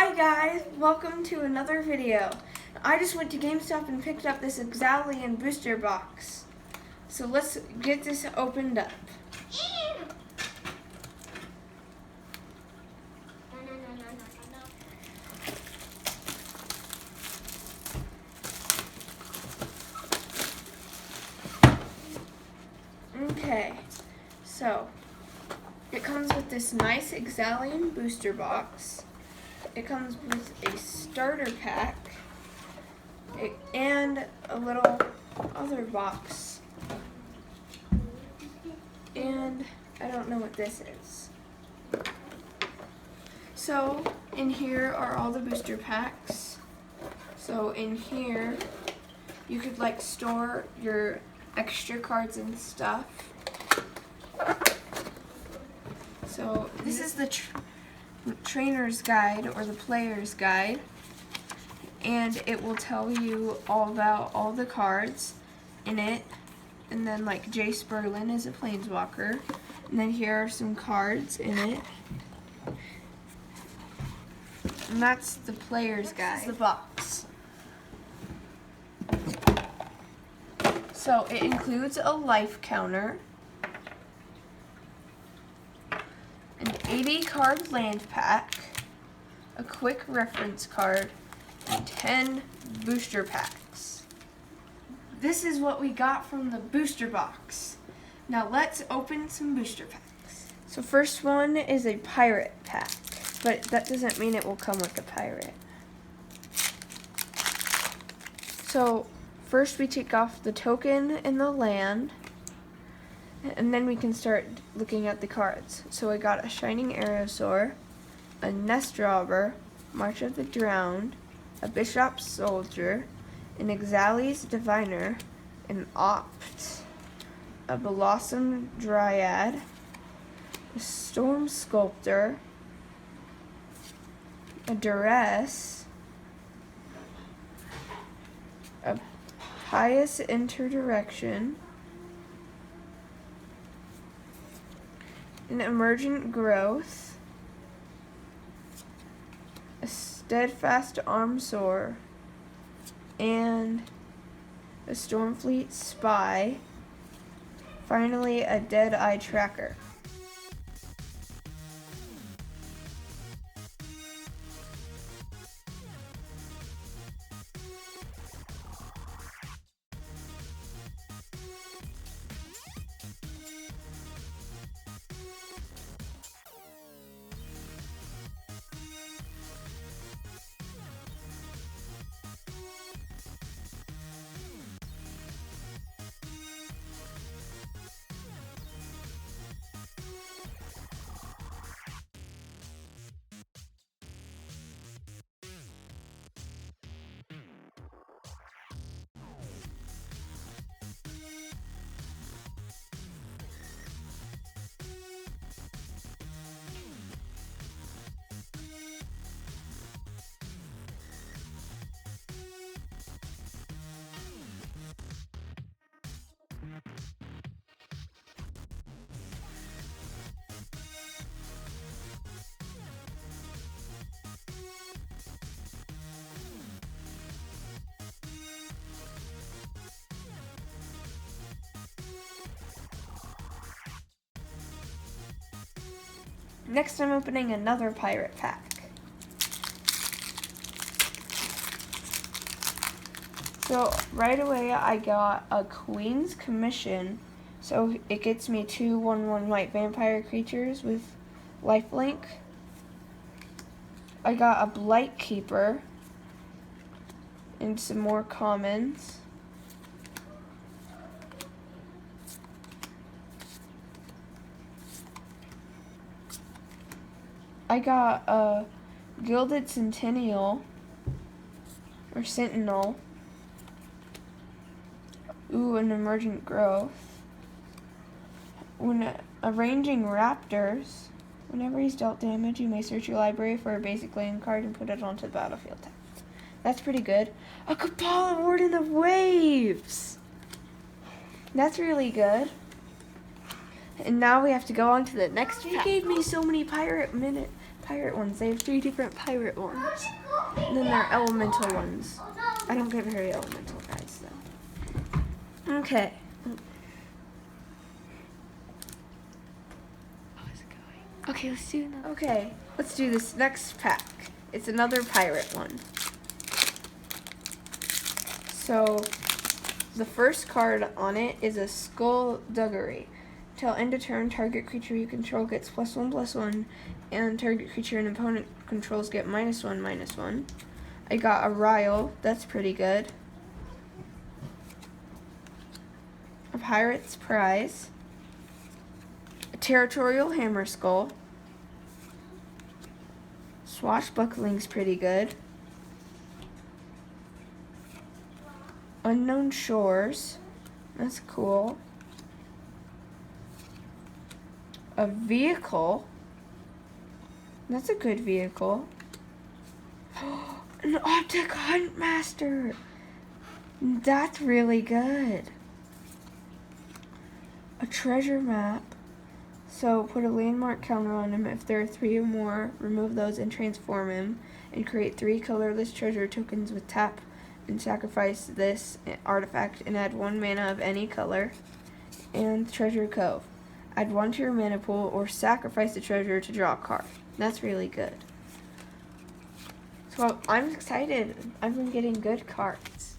Hi guys, welcome to another video. I just went to GameStop and picked up this IXALAN booster box. So let's get this opened up. Okay, so it comes with this nice IXALAN booster box. It comes with a starter pack and a little other box. And I don't know what this is. So in here are all the booster packs. So in here you could like store your extra cards and stuff. So this is the trainer's guide or the player's guide, and it will tell you all about all the cards in it. And then like Jace Berlin is a planeswalker, and then here are some cards in it, and that's the player's guide. This is the box. So it includes a life counter, an 80 card land pack, a quick reference card, and 10 booster packs. This is what we got from the booster box. Now let's open some booster packs. So first one is a pirate pack, but that doesn't mean it will come with a pirate. So first we take off the token and the land, and then we can start looking at the cards. So I got a Shining Aerosaur, a Nest Robber, March of the Drowned, a Bishop Soldier, an Ixalan's Diviner, an Opt, a Blossom Dryad, a Storm Sculptor, a Duress, a Pious Interdirection, an Emergent Growth, a Steadfast Armsor, and a Stormfleet Spy, finally a Dead-Eye Tracker. Next, I'm opening another pirate pack. So right away I got a Queen's Commission, so it gets me 2 1/1 white vampire creatures with lifelink. I got a Blight Keeper and some more commons. I got a Gilded Centennial, or Sentinel. Ooh, an Emergent Growth. When arranging Raptors, whenever he's dealt damage, you may search your library for a basic land card and put it onto the battlefield tapped. That's pretty good. A Cabal Warden of Waves! That's really good. And now we have to go on to the next pack. They gave me so many pirate pirate ones. They have 3 different pirate ones. And then there are elemental ones. I don't get very elemental guys though. Okay. How's it going? Okay, let's do another. Okay, let's do this next pack. It's another pirate one. So the first card on it is a Skullduggery. Till end of turn, target creature you control gets +1/+1, and target creature an opponent controls get -1/-1. I got a Ryle, that's pretty good. A Pirate's Prize. A Territorial Hammer Skull. Swashbuckling's pretty good. Unknown Shores, that's cool. A vehicle, that's a good vehicle. An Optic Huntmaster, that's really good. A treasure map, so put a landmark counter on him. If there are 3 or more, remove those and transform him, and create 3 colorless treasure tokens with tap and sacrifice this artifact and add 1 mana of any color. And Treasure Cove. Add 1 to your mana pool or sacrifice the treasure to draw a card. That's really good. So I'm excited. I've been getting good cards.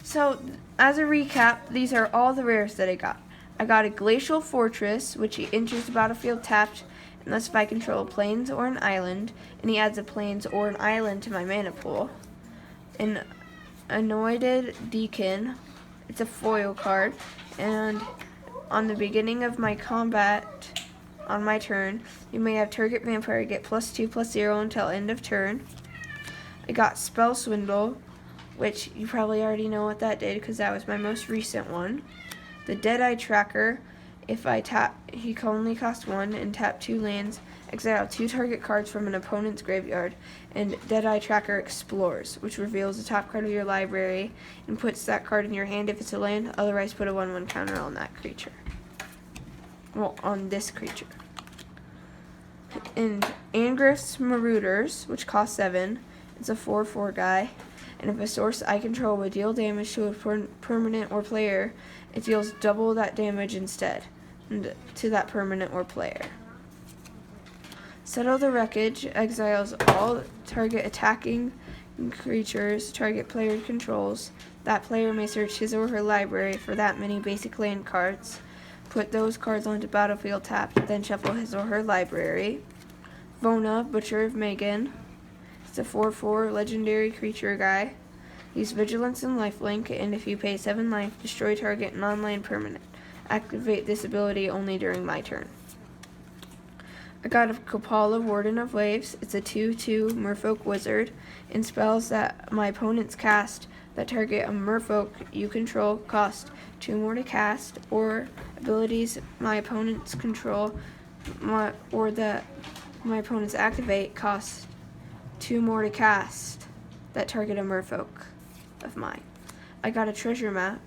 So, as a recap, these are all the rares that I got. I got a Glacial Fortress, which he enters the battlefield tapped unless if I control plains or an island, and he adds a plains or an island to my mana pool. An Anointed Deacon, it's a foil card, and on the beginning of my combat, on my turn, you may have target vampire get +2/+0 until end of turn. I got Spell Swindle, which you probably already know what that did because that was my most recent one. The Deadeye Tracker, If I tap, he can only cost 1 and tap 2 lands, exile 2 target cards from an opponent's graveyard, and Deadeye Tracker explores, which reveals the top card of your library and puts that card in your hand if it's a land, otherwise put a 1/1 counter on that creature. Well, on this creature. And Angriff's Marauders, which costs 7, it's a 4/4 guy, and if a source I control would deal damage to a permanent or player, it deals double that damage instead to that permanent or player. Settle the Wreckage exiles all target attacking creatures target player controls. That player may search his or her library for that many basic land cards. Put those cards onto battlefield tapped, then shuffle his or her library. Vona, Butcher of Megan. It's a 4/4 legendary creature guy. Use Vigilance and Lifelink, and if you pay 7 life, destroy target non-land permanent. Activate this ability only during my turn. I got a Kopala, Warden of Waves. It's a 2/2 Merfolk Wizard, and spells that my opponents cast that target a Merfolk you control cost 2 more to cast, or abilities my opponents control or that my opponents activate cost 2 more to cast that target a Merfolk of mine. I got a Treasure Map.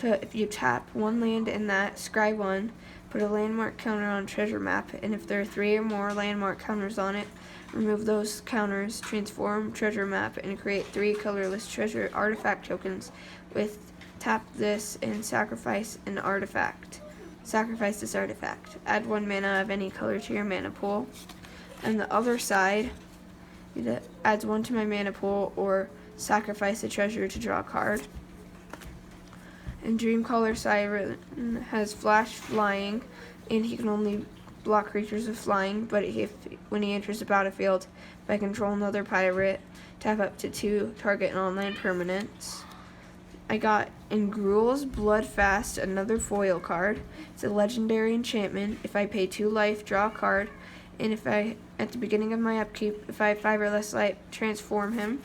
If you tap 1 land in that, scry 1, put a landmark counter on Treasure Map, and if there are 3 or more landmark counters on it, remove those counters, transform Treasure Map, and create 3 colorless treasure artifact tokens with tap this and sacrifice an artifact. Sacrifice this artifact. Add 1 mana of any color to your mana pool. And the other side, it adds 1 to my mana pool or sacrifice a treasure to draw a card. And Dreamcaller Siren has Flash Flying, and he can only block creatures with flying, but when he enters the battlefield, if I control another pirate, tap up to 2 target non-land permanents. I got Ingruel's Bloodfast, another foil card. It's a legendary enchantment. If I pay 2 life, draw a card, and if at the beginning of my upkeep, if I have 5 or less life, transform him.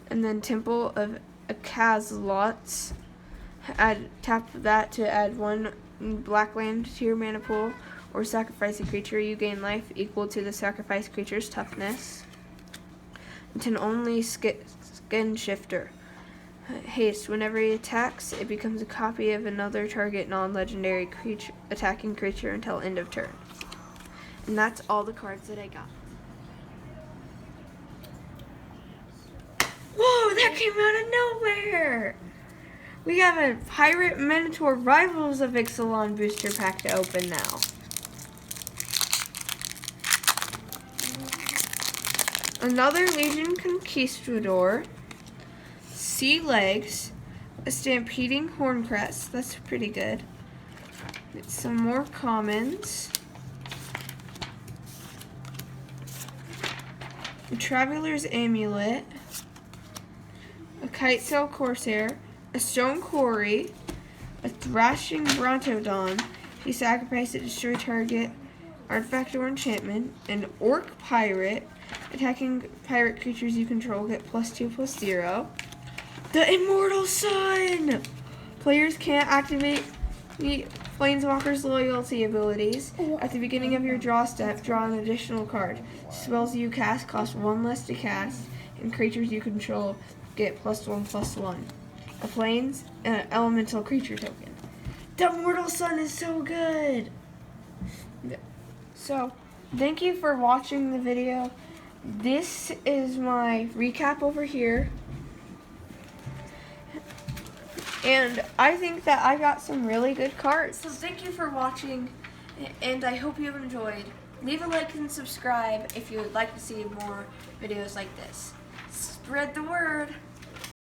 And then Temple of Akazlots. Tap that to add 1 black land to your mana pool, or sacrifice a creature. You gain life equal to the sacrificed creature's toughness. It's an only Skin Shifter. Haste. Whenever he attacks, it becomes a copy of another target non-legendary attacking creature until end of turn. And that's all the cards that I got. Whoa, that came out of nowhere! We have a Pirate Minotaur Rivals of IXALAN booster pack to open now. Another Legion Conquistador, Sea Legs, a Stampeding Horncrest, that's pretty good. Some more commons. A Traveler's Amulet, a Kitesail Corsair, a Stone Quarry, a Thrashing Brontodon. If you sacrifice it, destroy target artifact or enchantment. An Orc Pirate. Attacking pirate creatures you control get +2/+0. The Immortal Sun! Players can't activate the Planeswalker's loyalty abilities. At the beginning of your draw step, draw an additional card. Spells you cast cost 1 less to cast, and creatures you control get +1/+1. A Plains elemental creature token. The Immortal Sun is so good! So, thank you for watching the video. This is my recap over here. And I think that I got some really good cards. So thank you for watching, and I hope you have enjoyed. Leave a like and subscribe if you would like to see more videos like this. Spread the word!